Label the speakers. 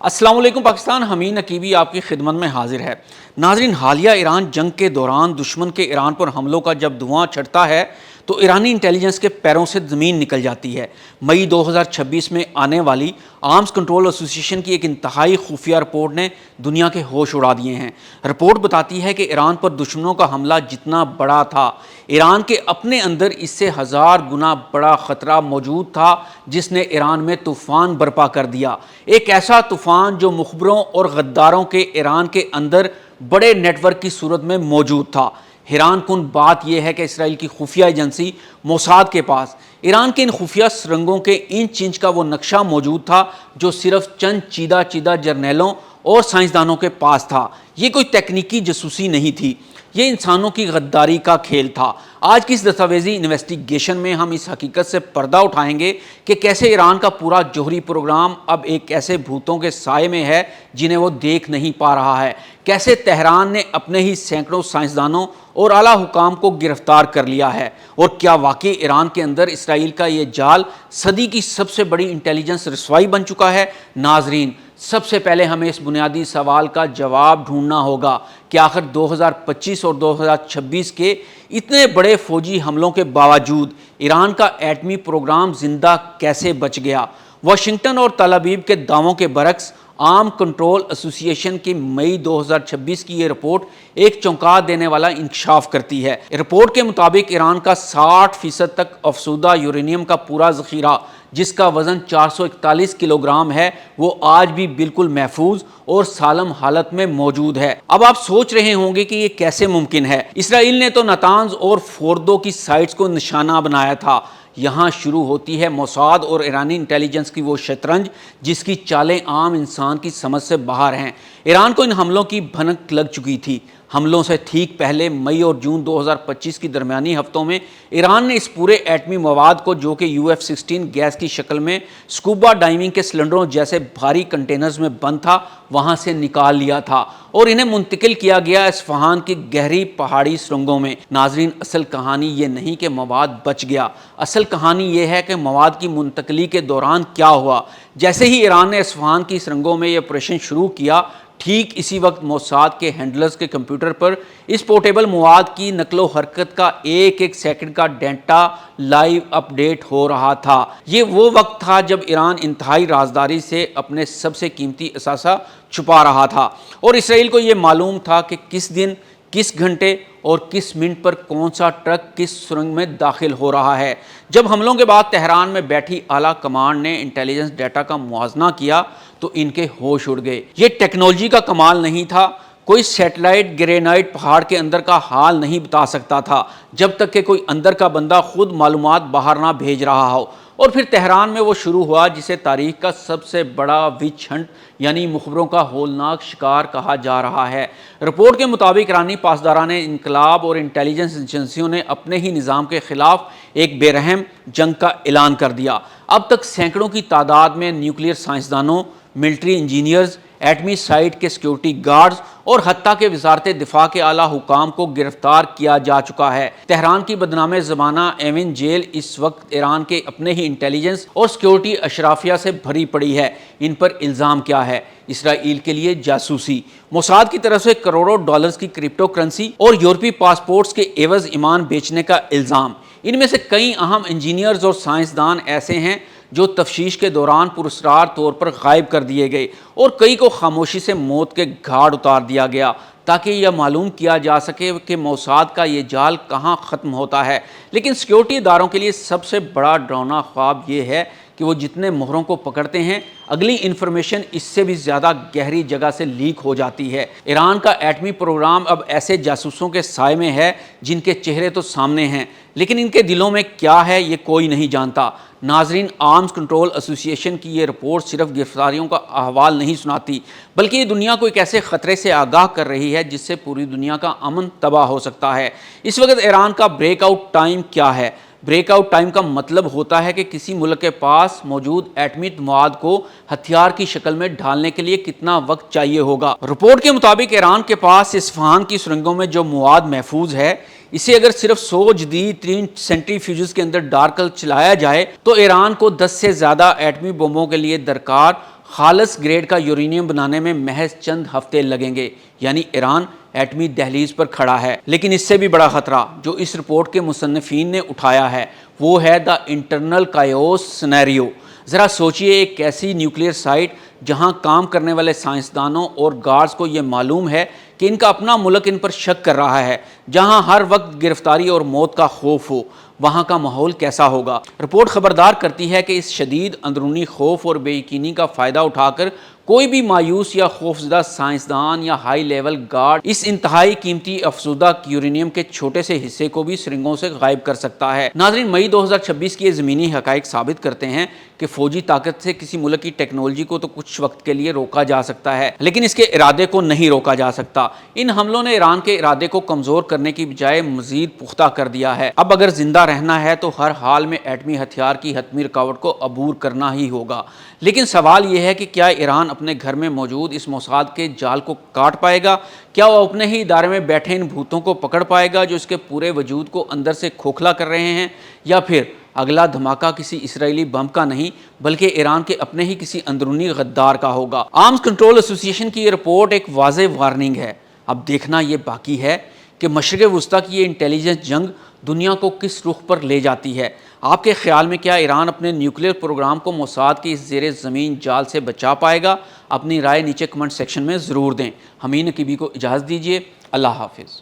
Speaker 1: السلام علیکم پاکستان، حمید نقیبی آپ کی خدمت میں حاضر ہے۔ ناظرین، حالیہ ایران جنگ کے دوران دشمن کے ایران پر حملوں کا جب دھواں چھٹتا ہے تو ایرانی انٹیلیجنس کے پیروں سے زمین نکل جاتی ہے۔ مئی 2026 میں آنے والی آرمز کنٹرول ایسوسی ایشن کی ایک انتہائی خفیہ رپورٹ نے دنیا کے ہوش اڑا دیے ہیں۔ رپورٹ بتاتی ہے کہ ایران پر دشمنوں کا حملہ جتنا بڑا تھا، ایران کے اپنے اندر اس سے 1000 گنا بڑا خطرہ موجود تھا، جس نے ایران میں طوفان برپا کر دیا۔ ایک ایسا طوفان جو مخبروں اور غداروں کے ایران کے اندر بڑے نیٹ ورک کی صورت میں موجود تھا۔ حیران کن بات یہ ہے کہ اسرائیل کی خفیہ ایجنسی موساد کے پاس ایران کے ان خفیہ سرنگوں کے انچ انچ کا وہ نقشہ موجود تھا جو صرف چند چیدہ جرنیلوں اور سائنسدانوں کے پاس تھا۔ یہ کوئی تکنیکی جاسوسی نہیں تھی، یہ انسانوں کی غداری کا کھیل تھا۔ آج کی اس دستاویزی انویسٹیگیشن میں ہم اس حقیقت سے پردہ اٹھائیں گے کہ کیسے ایران کا پورا جوہری پروگرام اب ایک ایسے بھوتوں کے سائے میں ہے جنہیں وہ دیکھ نہیں پا رہا ہے، کیسے تہران نے اپنے ہی سینکڑوں سائنسدانوں اور اعلیٰ حکام کو گرفتار کر لیا ہے، اور کیا واقعی ایران کے اندر اسرائیل کا یہ جال صدی کی سب سے بڑی انٹیلیجنس رسوائی بن چکا ہے۔ ناظرین، سب سے پہلے ہمیں اس بنیادی سوال کا جواب ڈھونڈنا ہوگا کہ آخر 2025 اور 2026 کے اتنے بڑے فوجی حملوں کے باوجود ایران کا ایٹمی پروگرام زندہ کیسے بچ گیا۔ واشنگٹن اور تل ابیب کے دعووں کے برعکس آرم کنٹرول ایسوسی ایشن کی مئی 2026 کی یہ رپورٹ ایک چونکا دینے والا انکشاف کرتی ہے۔ رپورٹ کے مطابق ایران کا 60% تک افزودہ یورینیم کا پورا ذخیرہ، جس کا وزن 441 کلو گرام ہے، وہ آج بھی بالکل محفوظ اور سالم حالت میں موجود ہے۔ اب آپ سوچ رہے ہوں گے کہ یہ کیسے ممکن ہے؟ اسرائیل نے تو نتانز اور فوردو کی سائٹس کو نشانہ بنایا تھا۔ یہاں شروع ہوتی ہے موساد اور ایرانی انٹیلیجنس کی وہ شطرنج جس کی چالیں عام انسان کی سمجھ سے باہر ہیں۔ ایران کو ان حملوں کی بھنک لگ چکی تھی۔ حملوں سے ٹھیک پہلے مئی اور جون 2025 کی درمیانی ہفتوں میں ایران نے اس پورے ایٹمی مواد کو، جو کہ UF-16 گیس کی شکل میں سکوبا ڈائیونگ کے سلنڈروں جیسے بھاری کنٹینرز میں بند تھا، وہاں سے نکال لیا تھا اور انہیں منتقل کیا گیا اصفہان کی گہری پہاڑی سرنگوں میں۔ ناظرین، اصل کہانی یہ نہیں کہ مواد بچ گیا، اصل کہانی یہ ہے کہ مواد کی منتقلی کے دوران کیا ہوا۔ جیسے ہی ایران نے اصفہان کی سرنگوں میں یہ آپریشن شروع کیا، ٹھیک اسی وقت موساد کے ہینڈلرز کے کمپیوٹر پر اس پورٹیبل مواد کی نقل و حرکت کا ایک ایک سیکنڈ کا ڈیٹا لائیو اپ ڈیٹ ہو رہا تھا۔ یہ وہ وقت تھا جب ایران انتہائی رازداری سے اپنے سب سے قیمتی اثاثہ چھپا رہا تھا، اور اسرائیل کو یہ معلوم تھا کہ کس دن، کس گھنٹے اور کس منٹ پر کون سا ٹرک کس سرنگ میں داخل ہو رہا ہے۔ جب حملوں کے بعد تہران میں بیٹھی اعلیٰ کمانڈ نے انٹیلیجنس ڈیٹا کا موازنہ کیا تو ان کے ہوش اڑ گئے۔ یہ ٹیکنالوجی کا کمال نہیں تھا، کوئی سیٹلائٹ گرینائٹ پہاڑ کے اندر کا حال نہیں بتا سکتا تھا جب تک کہ کوئی اندر کا بندہ خود معلومات باہر نہ بھیج رہا ہو۔ اور پھر تہران میں وہ شروع ہوا جسے تاریخ کا سب سے بڑا وچ ہنٹ یعنی مخبروں کا ہولناک شکار کہا جا رہا ہے۔ رپورٹ کے مطابق ایرانی پاسداران انقلاب اور انٹیلیجنس ایجنسیوں نے اپنے ہی نظام کے خلاف ایک بے رحم جنگ کا اعلان کر دیا۔ اب تک سینکڑوں کی تعداد میں نیوکلیئر سائنسدانوں، ملٹری انجینئرز، ایٹمی سائٹ کے سیکیورٹی گارڈز اور حتیٰ کہ وزارت دفاع کے اعلیٰ حکام کو گرفتار کیا جا چکا ہے۔ تہران کی بدنام زمانہ ایون جیل اس وقت ایران کے اپنے ہی انٹیلیجنس اور سیکیورٹی اشرافیہ سے بھری پڑی ہے۔ ان پر الزام کیا ہے؟ اسرائیل کے لیے جاسوسی، موساد کی طرف سے کروڑوں ڈالرز کی کرپٹو کرنسی اور یورپی پاسپورٹس کے عوض ایمان بیچنے کا الزام۔ ان میں سے کئی اہم انجینئرز اور سائنسدان ایسے ہیں جو تفتیش کے دوران پراسرار طور پر غائب کر دیے گئے، اور کئی کو خاموشی سے موت کے گھاٹ اتار دیا گیا تاکہ یہ معلوم کیا جا سکے کہ موساد کا یہ جال کہاں ختم ہوتا ہے۔ لیکن سیکیورٹی اداروں کے لیے سب سے بڑا ڈراؤنا خواب یہ ہے کہ وہ جتنے مہروں کو پکڑتے ہیں، اگلی انفارمیشن اس سے بھی زیادہ گہری جگہ سے لیک ہو جاتی ہے۔ ایران کا ایٹمی پروگرام اب ایسے جاسوسوں کے سائے میں ہے جن کے چہرے تو سامنے ہیں، لیکن ان کے دلوں میں کیا ہے یہ کوئی نہیں جانتا۔ ناظرین، آرمز کنٹرول ایسوسی ایشن کی یہ رپورٹ صرف گرفتاریوں کا احوال نہیں سناتی، بلکہ یہ دنیا کو ایک ایسے خطرے سے آگاہ کر رہی ہے جس سے پوری دنیا کا امن تباہ ہو سکتا ہے۔ اس وقت ایران کا بریک آؤٹ ٹائم کیا ہے؟ بریک آؤٹ ٹائم کا مطلب ہوتا ہے کہ کسی ملک کے پاس موجود ایٹمی مواد کو ہتھیار کی شکل میں ڈھالنے کے لیے کتنا وقت چاہیے ہوگا۔ رپورٹ کے مطابق ایران کے پاس اصفہان کی سرنگوں میں جو مواد محفوظ ہے، اسے اگر صرف 100 جدید ترین سینٹری فیوجز کے اندر ڈال کر چلایا جائے تو ایران کو 10 سے زیادہ ایٹمی بموں کے لیے درکار خالص گریڈ کا یورینیم بنانے میں محض چند ہفتے لگیں گے، یعنی ایران ایٹمی دہلیز پر کھڑا ہے۔ لیکن اس سے بھی بڑا خطرہ جو اس رپورٹ کے مصنفین نے اٹھایا ہے وہ ہے دا انٹرنل کائوس سینیریو۔ ذرا سوچئے، ایک ایسی نیوکلیئر سائٹ جہاں کام کرنے والے سائنسدانوں اور گارڈز کو یہ معلوم ہے کہ ان کا اپنا ملک ان پر شک کر رہا ہے، جہاں ہر وقت گرفتاری اور موت کا خوف ہو، وہاں کا ماحول کیسا ہوگا؟ رپورٹ خبردار کرتی ہے کہ اس شدید اندرونی خوف اور بے یقینی کا فائدہ اٹھا کر کوئی بھی مایوس یا خوفزدہ سائنسدان یا ہائی لیول گارڈ اس انتہائی قیمتی افزودہ یورینیم کے چھوٹے سے حصے کو بھی سرنگوں سے غائب کر سکتا ہے۔ ناظرین، مئی 2026 کی یہ زمینی حقائق ثابت کرتے ہیں کہ فوجی طاقت سے کسی ملک کی ٹیکنالوجی کو تو کچھ وقت کے لیے روکا جا سکتا ہے، لیکن اس کے ارادے کو نہیں روکا جا سکتا۔ ان حملوں نے ایران کے ارادے کو کمزور کرنے کی بجائے مزید پختہ کر دیا ہے۔ اب اگر زندہ رہنا ہے تو ہر حال میں ایٹمی ہتھیار کی حتمی رکاوٹ کو عبور کرنا ہی ہوگا۔ لیکن سوال یہ ہے کہ کیا ایران اپنے گھر میں موجود اس موساد کے جال کو کاٹ پائے گا؟ کیا وہ اپنے ہی ادارے میں بیٹھے ان بھوتوں کو پکڑ پائے گا جو اس کے پورے وجود کو اندر سے کھوکھلا کر رہے ہیں؟ یا پھر اگلا دھماکہ کسی اسرائیلی بم کا نہیں بلکہ ایران کے اپنے ہی کسی اندرونی غدار کا ہوگا؟ آرمز کنٹرول ایسوسی ایشن کی یہ رپورٹ ایک واضح وارننگ ہے۔ اب دیکھنا یہ باقی ہے کہ مشرق وسطیٰ کی یہ انٹیلیجنس جنگ دنیا کو کس رخ پر لے جاتی ہے۔ آپ کے خیال میں کیا ایران اپنے نیوکلیئر پروگرام کو موساد کی اس زیر زمین جال سے بچا پائے گا؟ اپنی رائے نیچے کمنٹ سیکشن میں ضرور دیں۔ حمید نقیبی کو اجازت دیجیے۔ اللہ حافظ۔